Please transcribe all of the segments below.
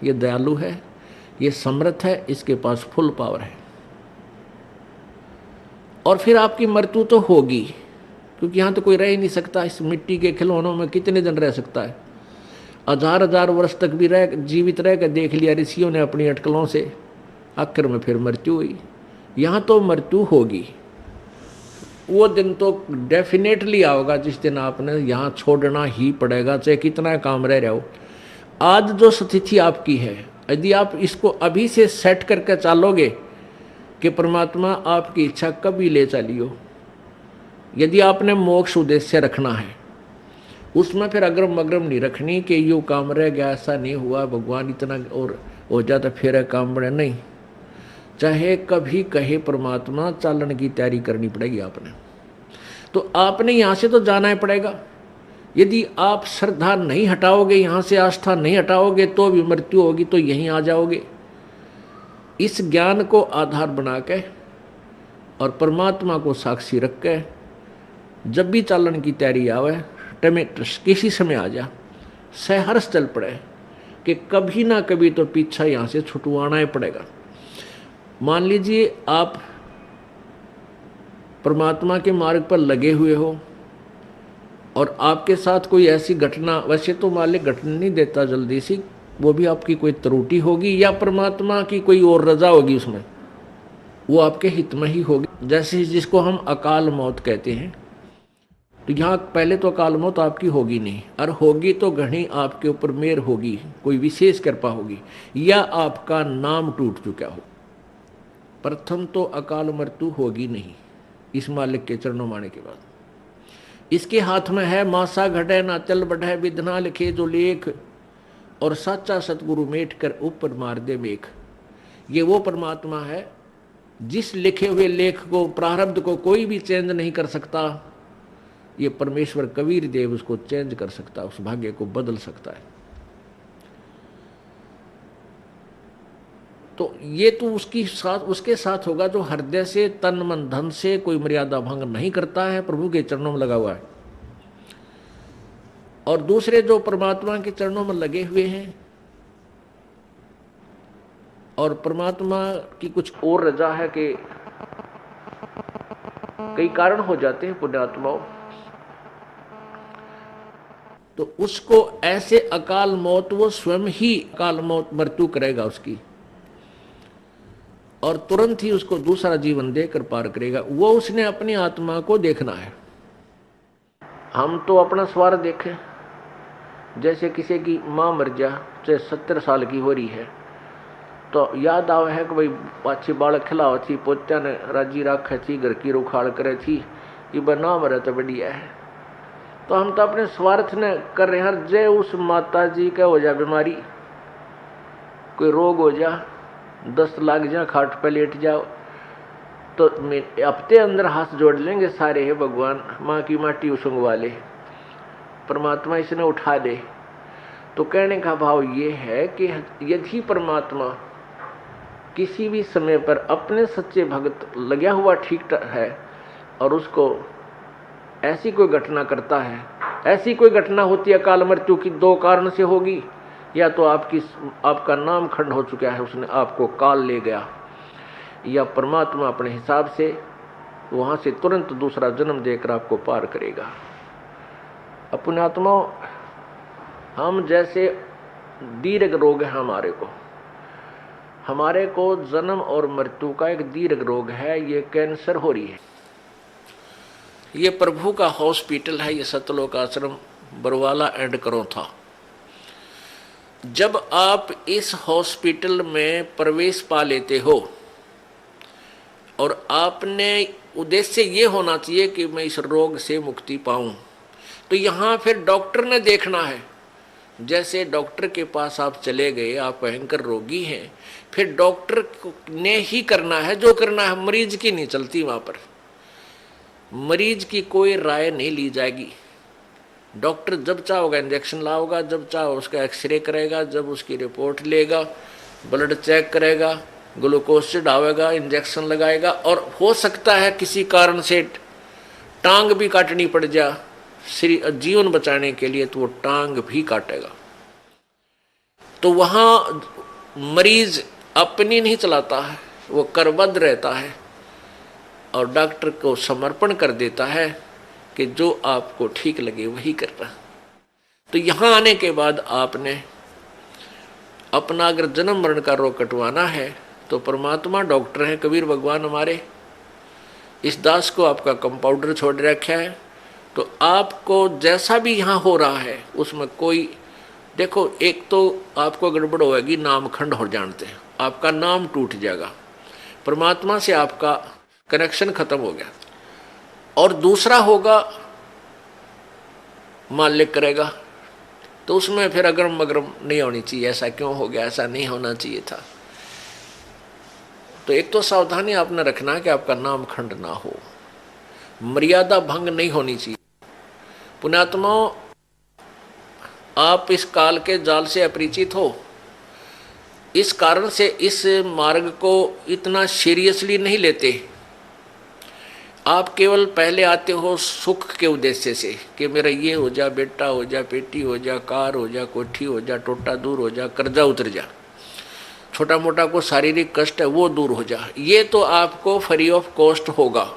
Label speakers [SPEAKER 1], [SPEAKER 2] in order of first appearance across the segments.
[SPEAKER 1] ये दयालु है, ये समर्थ है, इसके पास फुल पावर है। और फिर आपकी मृत्यु तो होगी, क्योंकि यहाँ तो कोई रह ही नहीं सकता। इस मिट्टी के खिलौनों में कितने दिन रह सकता है? हजार हजार वर्ष तक भी रह जीवित रह कर देख लिया ऋषियों ने अपनी अटकलों से, आखिर में फिर मृत्यु हुई। यहाँ तो मृत्यु होगी। वो दिन तो डेफिनेटली आओगा जिस दिन आपने यहाँ छोड़ना ही पड़ेगा, चाहे कितना काम रह रहा हो। आज जो स्थिति आपकी है, यदि आप इसको अभी से सेट करके चालोगे कि परमात्मा आपकी इच्छा कभी ले चलियो, यदि आपने मोक्ष उद्देश्य रखना है, उसमें फिर अग्रम अग्रम नहीं रखनी कि यूँ काम रह गया, ऐसा नहीं हुआ, भगवान इतना और हो जाता फिर काम बने, नहीं। चाहे कभी कहे परमात्मा, चालन की तैयारी करनी पड़ेगी आपने। तो आपने यहाँ से तो जाना ही पड़ेगा। यदि आप श्रद्धा नहीं हटाओगे, यहाँ से आस्था नहीं हटाओगे, तो भी मृत्यु होगी, तो यहीं आ जाओगे। इस ज्ञान को आधार बना के और परमात्मा को साक्षी रख के जब भी चालन की तैयारी आवे, किसी समय आ जा, सहर्ष चल पड़े कि कभी ना कभी तो पीछा यहाँ से छुटवाना ही पड़ेगा। मान लीजिए आप परमात्मा के मार्ग पर लगे हुए हो और आपके साथ कोई ऐसी घटना, वैसे तो मालिक घटना नहीं देता जल्दी सी, वो भी आपकी कोई त्रुटि होगी या परमात्मा की कोई और रजा होगी, उसमें वो आपके हित में ही होगी। जैसे जिसको हम अकाल मौत कहते हैं, तो यहाँ पहले तो अकाल मौत आपकी होगी नहीं, और होगी तो घनी आपके ऊपर मेहर होगी, कोई विशेष कृपा होगी, या आपका नाम टूट चुका हो। प्रथम तो अकाल मृत्यु होगी नहीं इस मालिक के चरणों माने के बाद। इसके हाथ में है मासा घटे ना चल बढ़े, विधना लिखे जो लेख, और साचा सतगुरु मेट कर ऊपर मार दे मेख। ये वो परमात्मा है जिस लिखे हुए लेख को, प्रारब्ध को कोई भी चेंज नहीं कर सकता। ये परमेश्वर कबीर देव उसको चेंज कर सकता है, उस भाग्य को बदल सकता है। तो ये तो उसके साथ होगा जो हृदय से, तन मन धन से कोई मर्यादा भंग नहीं करता है, प्रभु के चरणों में लगा हुआ है। और दूसरे जो परमात्मा के चरणों में लगे हुए हैं और परमात्मा की कुछ और रजा है कि कई कारण हो जाते हैं पुण्यात्माओं, तो उसको ऐसे अकाल मौत, वो स्वयं ही अकाल मौत मृत्यु करेगा उसकी, और तुरंत ही उसको दूसरा जीवन देकर पार करेगा। वो उसने अपनी आत्मा को देखना है। हम तो अपना स्वार्थ देखें। जैसे किसी की माँ मर जा, चाहे 70 साल की हो रही है, तो याद आवे है कि भाई अच्छी बालक खिलाओ थी, पोत्या ने राजी रखे थी, घर की रुखाड़ करे थी, ये बना मरे तो बढ़िया है। तो हम तो अपने स्वार्थ ने कर रहे हैं। जय उस माता जी का हो जा बीमारी, कोई रोग हो जा, 10 लाख जा, खाट पे लेट जाओ, तो हफ्ते अंदर हाथ जोड़ लेंगे सारे, है भगवान माँ की माटी उसंगवा ले, परमात्मा इसने उठा दे। तो कहने का भाव ये है कि यदि परमात्मा किसी भी समय पर अपने सच्चे भक्त लगा हुआ ठीक है और उसको ऐसी कोई घटना करता है, ऐसी कोई घटना होती है अकाल मृत्यु की, 2 कारण से होगी। या तो आपका नाम खंड हो चुका है, उसने आपको काल ले गया, या परमात्मा अपने हिसाब से वहाँ से तुरंत दूसरा जन्म देकर आपको पार करेगा। अपने आत्मा, हम जैसे दीर्घ रोग है हमारे को जन्म और मृत्यु का एक दीर्घ रोग है, ये कैंसर हो रही है। ये प्रभु का हॉस्पिटल है, ये सतलोक आश्रम बरवाला एंड करो था। जब आप इस हॉस्पिटल में प्रवेश पा लेते हो और आपने उद्देश्य ये होना चाहिए कि मैं इस रोग से मुक्ति पाऊं, तो यहाँ फिर डॉक्टर ने देखना है। जैसे डॉक्टर के पास आप चले गए, आप भयंकर रोगी हैं, फिर डॉक्टर ने ही करना है जो करना है, मरीज की नहीं चलती। वहाँ पर मरीज की कोई राय नहीं ली जाएगी। डॉक्टर जब चाहोगा इंजेक्शन लाओगा, जब चाहो उसका एक्सरे करेगा, जब उसकी रिपोर्ट लेगा, ब्लड चेक करेगा, ग्लूकोज चढ़ावेगा, इंजेक्शन लगाएगा, और हो सकता है किसी कारण से टांग भी काटनी पड़ जाए जीवन बचाने के लिए, तो वो टांग भी काटेगा। तो वहाँ मरीज अपनी नहीं चलाता है, वो करबद्ध रहता है और डॉक्टर को समर्पण कर देता है कि जो आपको ठीक लगे वही करना। तो यहाँ आने के बाद आपने अपना अगर जन्म मरण का रोग कटवाना है तो परमात्मा डॉक्टर हैं, कबीर भगवान हमारे, इस दास को आपका कंपाउंडर छोड़ रखा है। तो आपको जैसा भी यहाँ हो रहा है उसमें कोई, देखो एक तो आपको गड़बड़ होगी, नाम खंड हो जानते हैं, आपका नाम टूट जाएगा, परमात्मा से आपका कनेक्शन खत्म हो गया। और दूसरा होगा मालिक करेगा, तो उसमें फिर अगरम मगरम नहीं होनी चाहिए, ऐसा क्यों हो गया, ऐसा नहीं होना चाहिए था। तो एक तो सावधानी आपने रखना कि आपका नाम खंड ना हो, मर्यादा भंग नहीं होनी चाहिए। पुण्यात्माओं, आप इस काल के जाल से अपरिचित हो, इस कारण से इस मार्ग को इतना सीरियसली नहीं लेते। आप केवल पहले आते हो सुख के उद्देश्य से कि मेरा ये हो जा, बेटा हो जा, बेटी हो जा, कार हो जा, कोठी हो जा, टोटा दूर हो जा, कर्जा उतर जा, छोटा मोटा को शारीरिक कष्ट है वो दूर हो जा। ये तो आपको फ्री ऑफ कॉस्ट होगा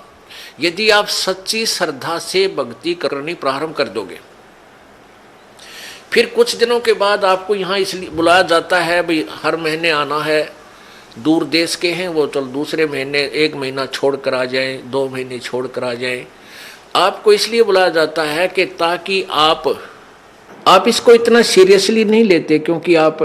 [SPEAKER 1] यदि आप सच्ची श्रद्धा से भक्ति करनी प्रारंभ कर दोगे। फिर कुछ दिनों के बाद आपको यहाँ इसलिए बुलाया जाता है, भाई हर महीने आना है, दूर देश के हैं वो चल दूसरे महीने 1 महीना छोड़ कर आ जाएं, 2 महीने छोड़ कर आ जाएं। आपको इसलिए बुलाया जाता है कि ताकि आप इसको इतना सीरियसली नहीं लेते, क्योंकि आप